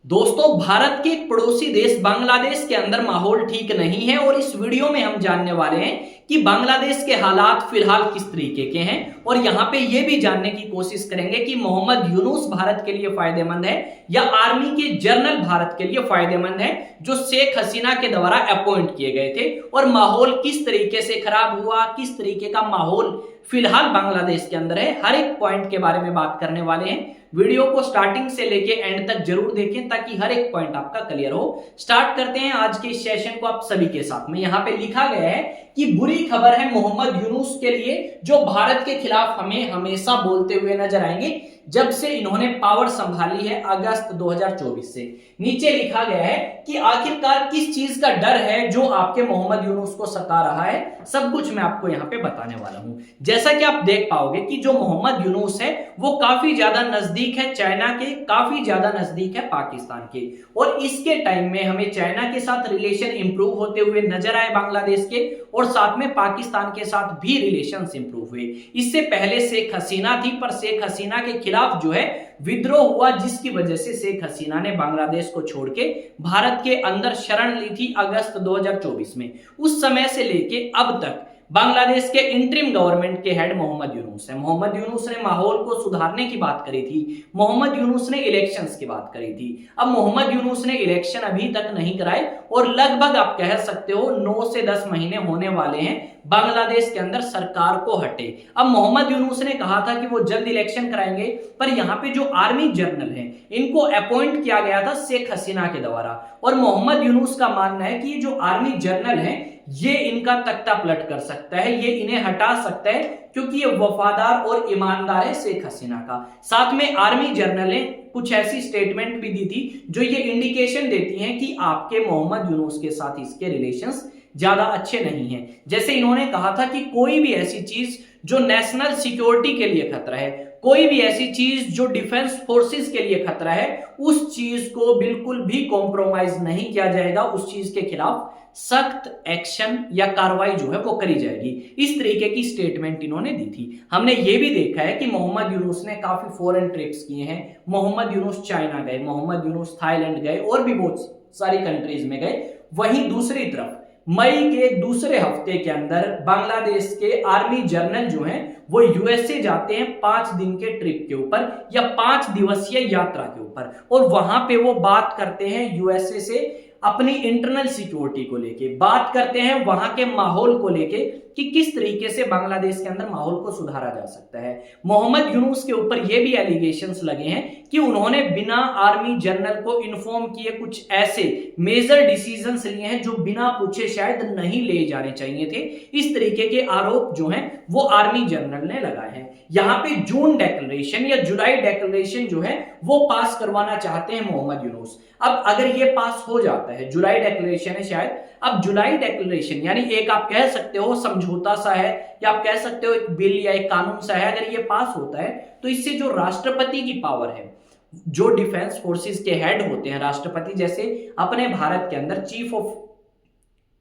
दोस्तों, भारत के एक पड़ोसी देश बांग्लादेश के अंदर माहौल ठीक नहीं है और इस वीडियो में हम जानने वाले हैं कि बांग्लादेश के हालात फिलहाल किस तरीके के हैं और यहां पे ये भी जानने की कोशिश करेंगे कि मोहम्मद यूनुस भारत के लिए फायदेमंद है या आर्मी के जनरल भारत के लिए फायदेमंद है जो शेख हसीना के द्वारा अपॉइंट किए गए थे और माहौल किस तरीके से खराब हुआ, किस तरीके का माहौल फिलहाल बांग्लादेश के अंदर है। हर एक पॉइंट के बारे में बात करने वाले हैं। वीडियो को स्टार्टिंग से लेके एंड तक जरूर देखें ताकि हर एक पॉइंट आपका क्लियर हो। स्टार्ट करते हैं आज के इस सेशन को आप सभी के साथ में। यहाँ पे लिखा गया है कि बुरी खबर है मोहम्मद यूनुस के लिए जो भारत के खिलाफ हमें हमेशा बोलते हुए नजर आएंगे जब से इन्होंने पावर संभाली है अगस्त 2024 से। नीचे लिखा गया है कि आखिरकार किस चीज का डर है जो आपके मोहम्मद यूनुस को सता रहा है, सब कुछ मैं आपको यहाँ पे बताने वाला हूं। जैसा कि आप देख पाओगे कि जो मोहम्मद यूनुस है वो काफी ज्यादा नजदीक है चाइना के, काफी ज्यादा नजदीक है पाकिस्तान के, और इसके टाइम में हमें चाइना के साथ रिलेशन इंप्रूव होते हुए नजर आए बांग्लादेश के, और साथ में पाकिस्तान के साथ भी रिलेशंस इंप्रूव हुए। इससे पहले शेख हसीना थी, पर शेख हसीना के खिलाफ जो है विद्रोह हुआ जिसकी वजह से शेख हसीना ने बांग्लादेश को छोड़ के भारत के अंदर शरण ली थी अगस्त 2024 में। उस समय से लेके अब तक बांग्लादेश के इंटरिम गवर्नमेंट के हेड मोहम्मद यूनुस है। मोहम्मद यूनुस ने माहौल को सुधारने की बात करी थी, मोहम्मद यूनुस ने इलेक्शंस की बात करी थी। अब मोहम्मद यूनुस ने इलेक्शन अभी तक नहीं कराए और लगभग आप कह सकते हो 9 से 10 महीने होने वाले हैं बांग्लादेश के अंदर सरकार को हटे। अब मोहम्मद यूनुस ने कहा था कि वो जल्द इलेक्शन कराएंगे, पर यहाँ पे जो आर्मी जनरल हैं इनको अपॉइंट किया गया था शेख हसीना के द्वारा, और मोहम्मद यूनुस का मानना है कि ये जो आर्मी जनरल हैं ये इनका तख्ता पलट कर सकता है, ये इन्हें हटा सकता है क्योंकि ये वफादार और ईमानदार है शेख हसीना का। साथ में आर्मी जनरल ने कुछ ऐसी स्टेटमेंट भी दी थी जो ये इंडिकेशन देती हैं कि आपके मोहम्मद यूनुस के साथ इसके रिलेशंस ज्यादा अच्छे नहीं हैं। जैसे इन्होंने कहा था कि कोई भी ऐसी चीज जो नेशनल सिक्योरिटी के लिए खतरा है, कोई भी ऐसी चीज जो डिफेंस फोर्सेस के लिए खतरा है, उस चीज को बिल्कुल भी कॉम्प्रोमाइज नहीं किया जाएगा, उस चीज के खिलाफ सख्त एक्शन या कार्रवाई जो है वो करी जाएगी। इस तरीके की स्टेटमेंट इन्होंने दी थी। हमने ये भी देखा है कि मोहम्मद यूनुस ने काफी फॉरेन ट्रिप्स किए हैं। मोहम्मद यूनुस चाइना गए, मोहम्मद यूनुस थाईलैंड गए और भी बहुत सारी कंट्रीज में गए। वहीं दूसरी तरफ मई के दूसरे हफ्ते के अंदर बांग्लादेश के आर्मी जनरल जो हैं वो यूएसए जाते हैं 5 दिन के ट्रिप के ऊपर या 5 दिवसीय यात्रा के ऊपर, और वहां पे वो बात करते हैं यूएसए से अपनी इंटरनल सिक्योरिटी को लेके, बात करते हैं वहां के माहौल को लेके कि किस तरीके से बांग्लादेश के अंदर माहौल को सुधारा जा सकता है। मोहम्मद यूनुस के ऊपर ये भी एलिगेशंस लगे हैं कि उन्होंने बिना आर्मी जनरल को इन्फॉर्म किए कुछ ऐसे मेजर डिसीजंस लिए हैं जो बिना पूछे शायद नहीं ले जाने चाहिए थे। इस तरीके के आरोप जो हैं वो आर्मी जनरल ने लगाए हैं। यहाँ पे जून डिक्लेरेशन या जुलाई डिक्लेरेशन जो है वो पास करवाना चाहते हैं मोहम्मद यूनुस। अब अगर ये पास हो जाता है, जुलाई डिक्लेरेशन है शायद, अब जुलाई डिक्लेरेशन यानी एक आप कह सकते हो समझौता सा है या आप कह सकते हो एक बिल या एक कानून सा है। अगर ये पास होता है तो इससे जो राष्ट्रपति की पावर है, जो डिफेंस फोर्सेस के हेड होते हैं राष्ट्रपति, जैसे अपने भारत के अंदर चीफ ऑफ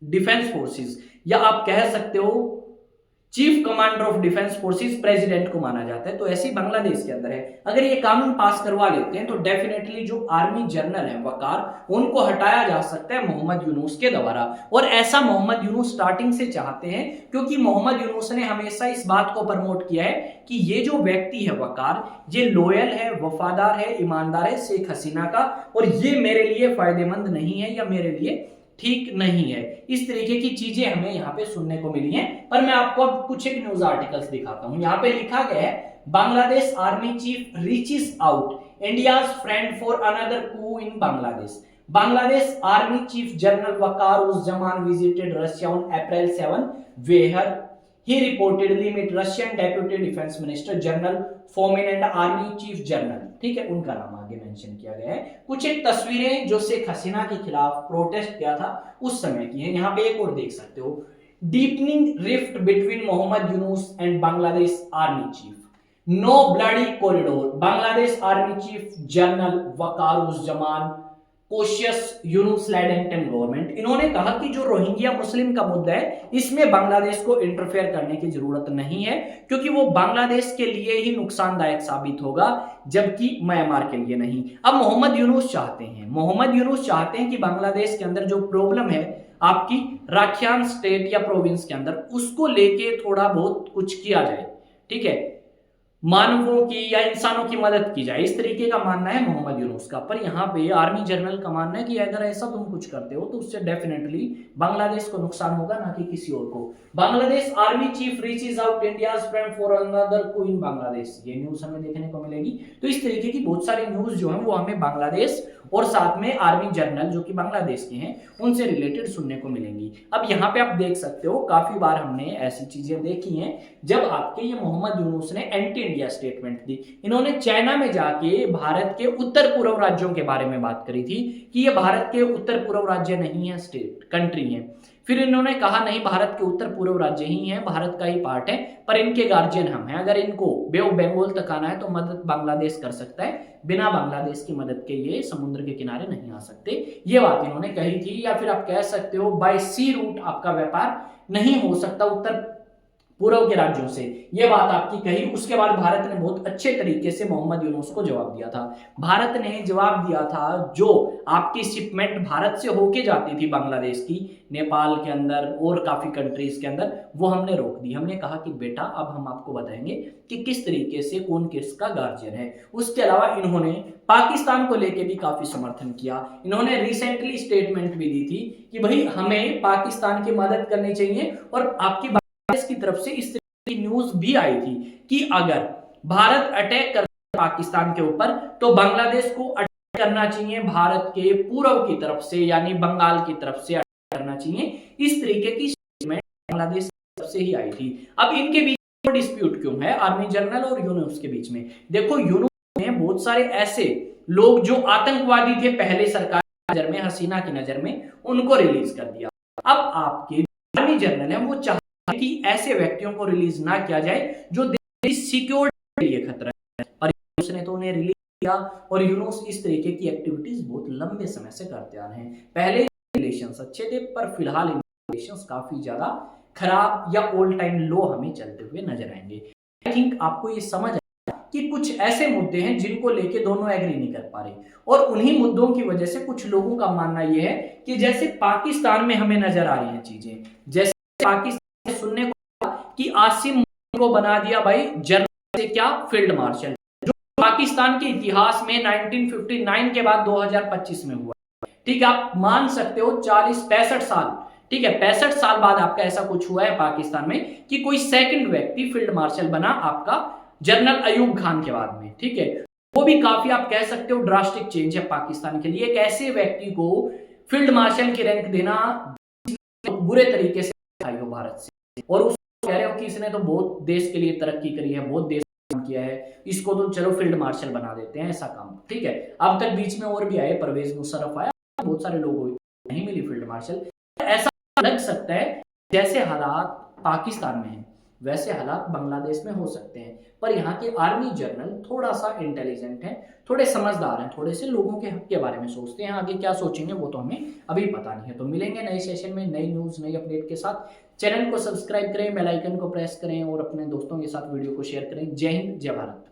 डिफेंस फोर्सेस या आप कह सकते हो chief commander of defence forces president को माना जाता है, तो ऐसे ही बांग्लादेश के अंदर है। अगर ये कानून पास करवा लेते हैं तो डेफिनेटली जो आर्मी जनरल है वकार, उनको हटाया जा सकता है मोहम्मद यूनुस के द्वारा, और ऐसा मोहम्मद यूनुस स्टार्टिंग से चाहते हैं क्योंकि मोहम्मद यूनुस ने हमेशा इस बात को प्रमोट किया है कि ये जो व्यक्ति है वकार, ये लॉयल है, वफादार है, ईमानदार है शेख हसीना का, और ये मेरे लिए फायदेमंद नहीं है या मेरे लिए ठीक नहीं है। इस तरीके की चीजें हमें यहाँ पे सुनने को मिली हैं। पर मैं आपको अब कुछ एक न्यूज आर्टिकल्स दिखाता हूं। यहाँ पे लिखा गया है Bangladesh army chief reaches out India's friend for another coup in Bangladesh. Bangladesh army chief general Waker-uz-Zaman visited Russia on April 7 where he reportedly met Russian Deputy Defense Minister General Fomin and Army Chief General। ठीक है, उनका नाम आगे mention किया गया है। कुछ एक तस्वीरें जो शेख हसीना के खिलाफ प्रोटेस्ट किया था उस समय की है। यहाँ पे एक और देख सकते हो, deepening rift between Mohammad Yunus and Bangladesh army chief, no bloody corridor, Bangladesh army chief general Waker-uz-Zaman ओशियस यूनुस लेडेंटन गवर्नमेंट, इन्होंने कहा कि जो रोहिंग्या मुस्लिम का मुद्दा है इसमें बांग्लादेश को इंटरफेयर करने की जरूरत नहीं है, क्योंकि वो बांग्लादेश के लिए ही नुकसानदायक साबित होगा, जबकि म्यांमार के लिए नहीं। अब मोहम्मद यूनुस चाहते हैं कि बांग्लादेश के अंदर जो प्रॉब्लम है आपकी राखियान स्टेट या प्रोविंस के अंदर, उसको लेके थोड़ा बहुत कुछ किया जाए, ठीक है, मानवों की या इंसानों की मदद की जाए, इस तरीके का मानना है मोहम्मद यूनुस का। पर यहाँ पे आर्मी जनरल का मानना है कि अगर ऐसा तुम कुछ करते हो तो उससे डेफिनेटली बांग्लादेश को नुकसान होगा, ना कि किसी और को। Bangladesh army chief reaches out India's friend for another coup in Bangladesh, ये न्यूज हमें देखने को मिलेगी। तो इस तरीके की बहुत सारी न्यूज जो है वो हमें बांग्लादेश और साथ में आर्मी जनरल जो कि बांग्लादेश के हैं उनसे रिलेटेड सुनने को मिलेंगी। अब यहाँ पे आप देख सकते हो काफी बार हमने ऐसी चीजें देखी हैं जब आपके ये मोहम्मद यूनुस ने एंटी इंडिया स्टेटमेंट दी। इन्होंने चाइना में जाके भारत के उत्तर पूर्व राज्यों के बारे में बात करी थी कि ये भारत के उत्तर पूर्व राज्य नहीं है, स्टेट कंट्री है। फिर इन्होंने कहा नहीं, भारत के उत्तर पूर्व राज्य ही हैं, भारत का ही पार्ट है, पर इनके गार्जियन हम हैं, अगर इनको बे ऑफ बंगाल तक आना है तो मदद बांग्लादेश कर सकता है, बिना बांग्लादेश की मदद के ये समुद्र के किनारे नहीं आ सकते। ये बात इन्होंने कही थी। या फिर आप कह सकते हो बाय सी रूट आपका व्यापार नहीं हो सकता उत्तर पूर्व के राज्यों से, यह बात आपकी कही। उसके बाद भारत ने बहुत अच्छे तरीके से मोहम्मद यूनुस को जवाब दिया था। भारत ने जवाब दिया था जो आपकी शिपमेंट भारत से होके जाती थी बांग्लादेश की, नेपाल के अंदर और काफी कंट्रीज के अंदर, वो हमने रोक दी। हमने कहा कि बेटा अब हम आपको बताएंगे कि किस तरीके से कौन किसका गार्जियन है। उसके अलावा इन्होंने पाकिस्तान को लेकर भी काफी समर्थन किया। इन्होंने रिसेंटली स्टेटमेंट भी दी थी कि भाई हमें पाकिस्तान की मदद करनी चाहिए, और आपकी बांग्लादेश की तरफ से इस तरह की न्यूज भी आई थी कि अगर भारत अटैक कर पाकिस्तान के ऊपर तो बांग्लादेश को अटैक करना चाहिए भारत के पूर्व की तरफ से, यानी बंगाल की तरफ से अटैक करना चाहिए। इस तरीके की स्टेटमेंट बांग्लादेश की तरफ से ही आई थी। अब इनके बीच में डिस्प्यूट क्यों है आर्मी जनरल और यूनुस के बीच में? देखो, यूनुस ने बहुत सारे ऐसे लोग जो आतंकवादी थे पहले सरकार की नजर में, हसीना की नजर में, उनको रिलीज कर दिया। अब आपके आर्मी जनरल है वो चाहते हैं कि ऐसे व्यक्तियों को रिलीज ना किया जाए जो देश की सिक्योरिटी के लिए खतरा है, और यूनुस ने तो उन्हें रिलीज किया। और यूनुस इस तरीके की एक्टिविटीज बहुत लंबे समय से करते आ रहे हैं। पहले रिलेशंस अच्छे थे, पर फिलहाल रिलेशंस काफी ज्यादा खराब या ऑल टाइम लो हमें चलते हुए नजर आएंगे। आई थिंक आपको ये समझ कि कुछ ऐसे मुद्दे हैं जिनको लेके दोनों एग्री नहीं कर पा रहे, और उन्हीं मुद्दों की वजह से कुछ लोगों का मानना यह है कि जैसे पाकिस्तान में हमें नजर आ रही हैं चीजें, जैसे पाकिस्तान में सुनने को कि आसिम को बना दिया भाई जनरल से क्या फील्ड मार्शल, जो पाकिस्तान के इतिहास में 1959 के बाद 2025 में हुआ। ठीक है, आप मान सकते हो 65 साल, ठीक है, 65 साल बाद आपका ऐसा कुछ हुआ है पाकिस्तान में कि कोई सेकंड व्यक्ति फील्ड मार्शल बना आपका जनरल अयूब खान के बाद में। ठीक है, वो भी काफी आप कह सकते हो ड्रास्टिक चेंज है पाकिस्तान के लिए। एक ऐसे व्यक्ति को फील्ड मार्शल की रैंक देना बुरे तरीके से आई हो भारत से, और उसको कह रहे हो कि इसने तो बहुत देश के लिए तरक्की करी है, बहुत देश काम किया है, इसको तो चलो फील्ड मार्शल बना देते हैं, ऐसा काम। ठीक है, अब तक बीच में और भी आए, परवेज मुशर्रफ आया, बहुत सारे लोगों को नहीं मिली फील्ड मार्शल। ऐसा लग सकता है जैसे हालात पाकिस्तान में है वैसे हालात बांग्लादेश में हो सकते हैं, पर यहाँ के आर्मी जनरल थोड़ा सा इंटेलिजेंट हैं, थोड़े समझदार हैं, थोड़े से लोगों के हक के बारे में सोचते हैं। आगे क्या सोचेंगे वो तो हमें अभी पता नहीं है। तो मिलेंगे नए सेशन में नई न्यूज नई अपडेट के साथ। चैनल को सब्सक्राइब करें, बेल आइकन को प्रेस करें और अपने दोस्तों के साथ वीडियो को शेयर करें। जय हिंद, जय भारत।